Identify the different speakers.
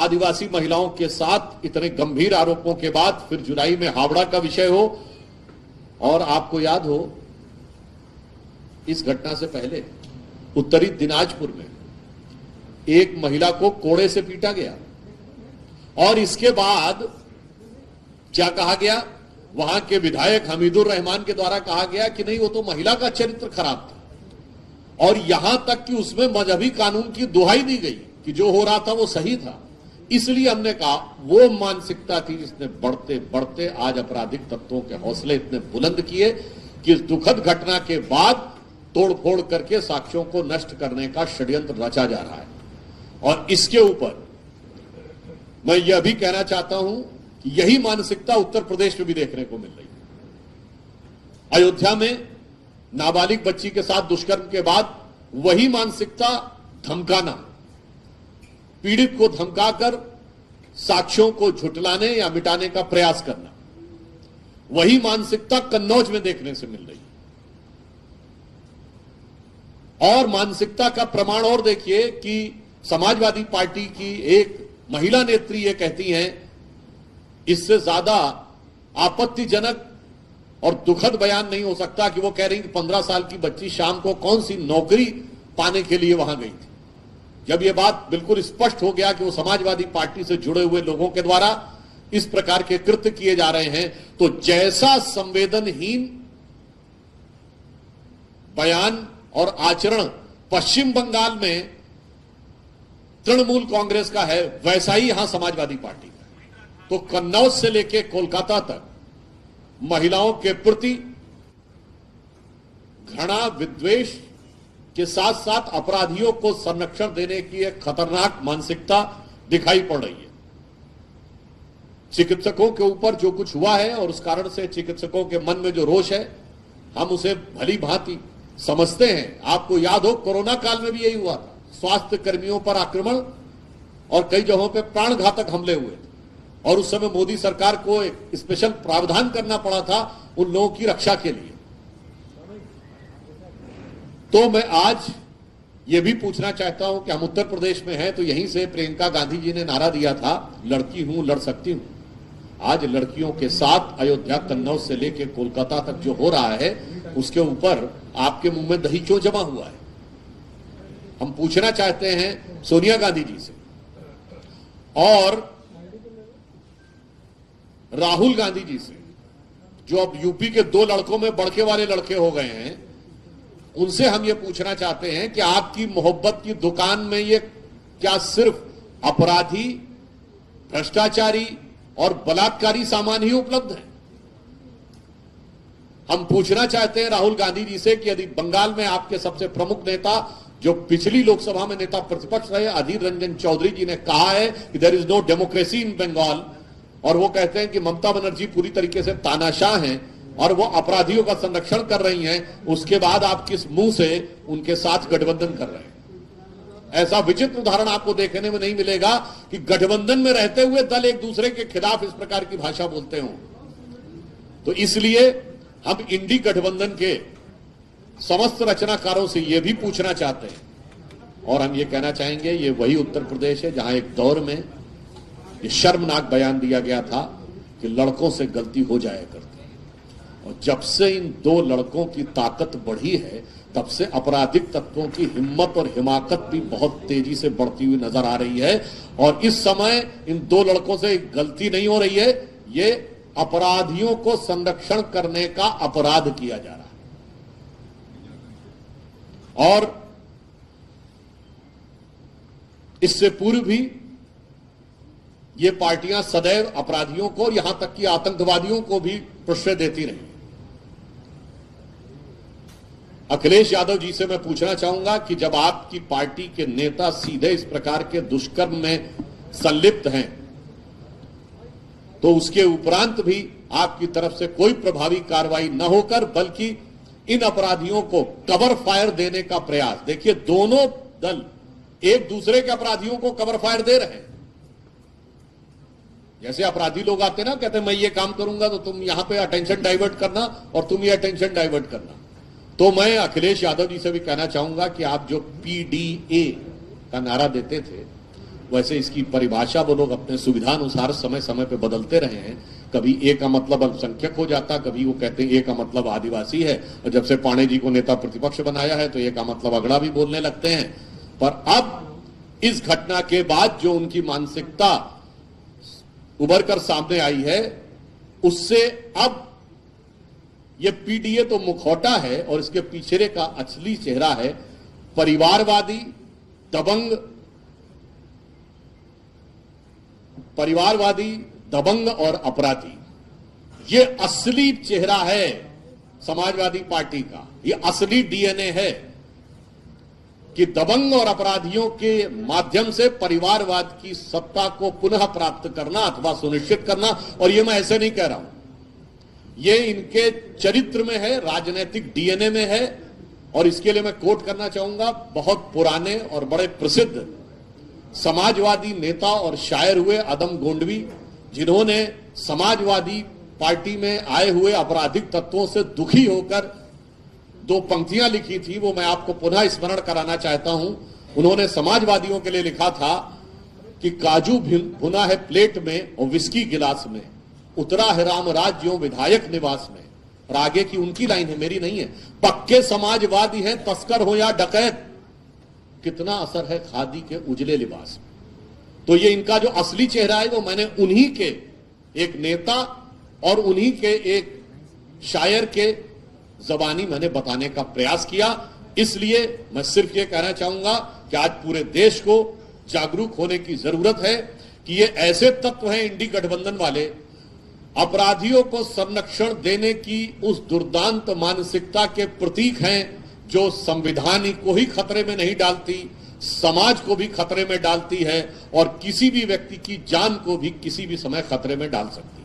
Speaker 1: आदिवासी महिलाओं के साथ इतने गंभीर आरोपों के बाद फिर जुलाई में हावड़ा का विषय हो, और आपको याद हो इस घटना से पहले उत्तरी दिनाजपुर में एक महिला को कोड़े से पीटा गया, और इसके बाद क्या कहा गया, वहां के विधायक हमीदुर रहमान के द्वारा कहा गया कि नहीं वो तो महिला का चरित्र खराब था, और यहां तक कि उसमें मजहबी कानून की दुहाई दी गई कि जो हो रहा था वो सही था। इसलिए हमने कहा वो मानसिकता थी जिसने बढ़ते बढ़ते आज आपराधिक तत्वों के हौसले इतने बुलंद किए कि इस दुखद घटना के बाद तोड़फोड़ करके साक्ष्यों को नष्ट करने का षड्यंत्र रचा जा रहा है। और इसके ऊपर मैं यह भी कहना चाहता हूं कि यही मानसिकता उत्तर प्रदेश में भी देखने को मिल रही है। अयोध्या में नाबालिग बच्ची के साथ दुष्कर्म के बाद वही मानसिकता धमकाना, पीड़ित को धमकाकर साक्ष्यों को झुटलाने या मिटाने का प्रयास करना, वही मानसिकता कन्नौज में देखने से मिल रही है। और मानसिकता का प्रमाण और देखिए कि समाजवादी पार्टी की एक महिला नेत्री ये कहती हैं, इससे ज्यादा आपत्तिजनक और दुखद बयान नहीं हो सकता कि वो कह रही कि 15 साल की बच्ची शाम को कौन सी नौकरी पाने के लिए वहां गई थी। जब यह बात बिल्कुल स्पष्ट हो गया कि वो समाजवादी पार्टी से जुड़े हुए लोगों के द्वारा इस प्रकार के कृत्य किए जा रहे हैं, तो जैसा संवेदनहीन बयान और आचरण पश्चिम बंगाल में तृणमूल कांग्रेस का है, वैसा ही यहां समाजवादी पार्टी का है। तो कन्नौज से लेकर कोलकाता तक महिलाओं के प्रति घृणा विद्वेष के साथ साथ अपराधियों को संरक्षण देने की एक खतरनाक मानसिकता दिखाई पड़ रही है। चिकित्सकों के ऊपर जो कुछ हुआ है और उस कारण से चिकित्सकों के मन में जो रोष है, हम उसे भली भांति समझते हैं। आपको याद हो कोरोना काल में भी यही हुआ था, स्वास्थ्य कर्मियों पर आक्रमण और कई जगहों पर प्राणघातक हमले हुए थे, और उस समय मोदी सरकार को एक स्पेशल प्रावधान करना पड़ा था उन लोगों की रक्षा के लिए। तो मैं आज यह भी पूछना चाहता हूं कि हम उत्तर प्रदेश में हैं, तो यहीं से प्रियंका गांधी जी ने नारा दिया था, लड़की हूं लड़ सकती हूं। आज लड़कियों के साथ अयोध्या कन्नौज से लेकर कोलकाता तक जो हो रहा है, उसके ऊपर आपके मुंह में दही क्यों जमा हुआ है? हम पूछना चाहते हैं सोनिया गांधी जी से और राहुल गांधी जी से, जो अब यूपी के 2 लड़कों में बड़के वाले लड़के हो गए हैं, उनसे हम ये पूछना चाहते हैं कि आपकी मोहब्बत की दुकान में ये क्या सिर्फ अपराधी, भ्रष्टाचारी और बलात्कारी सामान ही उपलब्ध है? हम पूछना चाहते हैं राहुल गांधी जी से कि यदि बंगाल में आपके सबसे प्रमुख नेता, जो पिछली लोकसभा में नेता प्रतिपक्ष रहे, अधीर रंजन चौधरी जी ने कहा है कि there is no democracy in Bengal, और वो कहते हैं कि ममता बनर्जी पूरी तरीके से तानाशाह हैं और वो अपराधियों का संरक्षण कर रही हैं, उसके बाद आप किस मुंह से उनके साथ गठबंधन कर रहे हैं? ऐसा विचित्र उदाहरण आपको देखने में नहीं मिलेगा कि गठबंधन में रहते हुए दल एक दूसरे के खिलाफ इस प्रकार की भाषा बोलते हो। तो इसलिए हम इंडी गठबंधन के समस्त रचनाकारों से यह भी पूछना चाहते हैं, और हम ये कहना चाहेंगे, ये वही उत्तर प्रदेश है जहां एक दौर में ये शर्मनाक बयान दिया गया था कि लड़कों से गलती हो जाया करती है, और जब से इन 2 लड़कों की ताकत बढ़ी है, तब से आपराधिक तत्वों की हिम्मत और हिमाकत भी बहुत तेजी से बढ़ती हुई नजर आ रही है। और इस समय इन 2 लड़कों से गलती नहीं हो रही है, ये अपराधियों को संरक्षण करने का अपराध किया जा रहा है। और इससे पूर्व भी ये पार्टियां सदैव अपराधियों को, यहां तक कि आतंकवादियों को भी प्रश्रय देती रही। अखिलेश यादव जी से मैं पूछना चाहूंगा कि जब आपकी पार्टी के नेता सीधे इस प्रकार के दुष्कर्म में संलिप्त हैं, तो उसके उपरांत भी आपकी तरफ से कोई प्रभावी कार्रवाई न होकर बल्कि इन अपराधियों को कवर फायर देने का प्रयास। देखिए, दोनों दल एक दूसरे के अपराधियों को कवर फायर दे रहे हैं। जैसे अपराधी लोग आते हैं ना, कहते हैं मैं ये काम करूंगा तो तुम यहां पे अटेंशन डाइवर्ट करना और तुम ये अटेंशन डाइवर्ट करना। तो मैं अखिलेश यादव जी से भी कहना चाहूंगा कि आप जो PDA का नारा देते थे, वैसे इसकी परिभाषा वो लोग अपने सुविधानुसार समय समय पे बदलते रहे हैं। कभी ए का मतलब अल्पसंख्यक हो जाता, कभी वो कहते हैं ए का मतलब आदिवासी है, और जब से पांडे जी को नेता प्रतिपक्ष बनाया है तो ए का मतलब अगड़ा भी बोलने लगते हैं। पर अब इस घटना के बाद जो उनकी मानसिकता उभर कर सामने आई है, उससे अब ये पीडीए तो मुखौटा है और इसके पीछे का असली चेहरा है परिवारवादी, दबंग और अपराधी। ये असली चेहरा है समाजवादी पार्टी का, ये असली डीएनए है कि दबंग और अपराधियों के माध्यम से परिवारवाद की सत्ता को पुनः प्राप्त करना अथवा सुनिश्चित करना। और ये मैं ऐसे नहीं कह रहा हूं, ये इनके चरित्र में है, राजनीतिक डीएनए में है। और इसके लिए मैं कोट करना चाहूंगा बहुत पुराने और बड़े प्रसिद्ध समाजवादी नेता और शायर हुए अदम गोंडवी, जिन्होंने समाजवादी पार्टी में आए हुए आपराधिक तत्वों से दुखी होकर दो पंक्तियां लिखी थी, वो मैं आपको पुनः स्मरण कराना चाहता हूं। उन्होंने समाजवादियों के लिए लिखा था कि काजू भुना है प्लेट में और विस्की गिलास में, उतरा है रामराज ज्यों विधायक निवास में। और आगे की उनकी लाइन है, मेरी नहीं है। पक्के समाजवादी हैं तस्कर हो या डकैत, कितना असर है खादी के उजले लिबास में। तो ये इनका जो असली चेहरा है वो मैंने उन्हीं के एक नेता और उन्हीं के एक शायर के जबानी मैंने बताने का प्रयास किया। इसलिए मैं सिर्फ ये कहना चाहूंगा कि आज पूरे देश को जागरूक होने की जरूरत है कि ये ऐसे तत्व हैं इंडी गठबंधन वाले, अपराधियों को संरक्षण देने की उस दुर्दांत मानसिकता के प्रतीक हैं जो संविधान को ही खतरे में नहीं डालती, समाज को भी खतरे में डालती है और किसी भी व्यक्ति की जान को भी किसी भी समय खतरे में डाल सकती है।